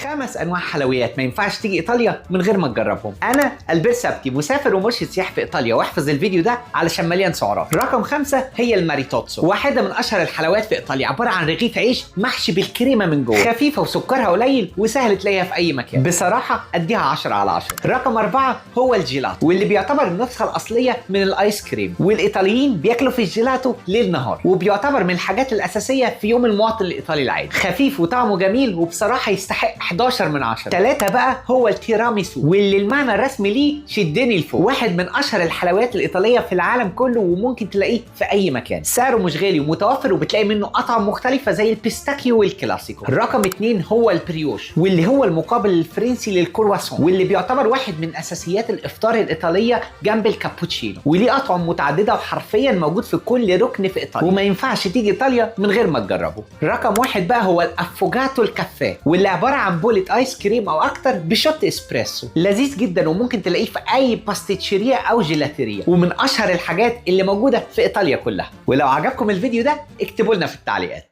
5 انواع حلويات ما ينفعش تيجي ايطاليا من غير ما تجربهم. انا البير سابتي، مسافر ومرشد سياحي في ايطاليا، واحفظ الفيديو ده علشان مليان سعرات. رقم 5 هي الماريتوتسو، واحده من اشهر الحلويات في ايطاليا، عباره عن رغيف عيش محشي بالكريمه من جوه، خفيفه وسكرها قليل وسهل تلاقيها في اي مكان. بصراحه اديها 10 على 10. رقم 4 هو الجيلاتو، واللي بيعتبر النسخه الاصليه من الايس كريم، والايطاليين بياكلوا في الجيلاتو ليل نهار، وبيعتبر من الحاجات الاساسيه في يوم المواطن الايطالي العادي. خفيف وطعمه جميل، وبصراحه يستحق 11 من 10. 3 بقى هو التيراميسو، واللي المعنى الرسمي ليه شدني لفوق، واحد من اشهر الحلويات الايطاليه في العالم كله، وممكن تلاقيه في اي مكان. سعره مش غالي ومتوفر، وبتلاقي منه اطعم مختلفه زي البيستاكيو والكلاسيكو. رقم 2 هو البريوش، واللي هو المقابل الفرنسي للكرواسون، واللي بيعتبر واحد من اساسيات الافطار الايطاليه جنب الكابوتشينو، وليه اطعم متعدده وحرفيا موجود في كل ركن في ايطاليا، وما ينفعش تيجي ايطاليا من غير ما تجربه. رقم 1 بقى هو الافوجاتو الكافيه، واللي عباره عن بولة ايس كريم او اكتر بشوت اسبريسو، لذيذ جدا وممكن تلاقيه في اي باستيتشيريا او جيلاتيريا، ومن اشهر الحاجات اللي موجوده في ايطاليا كلها. ولو عجبكم الفيديو ده اكتبوا لنا في التعليقات.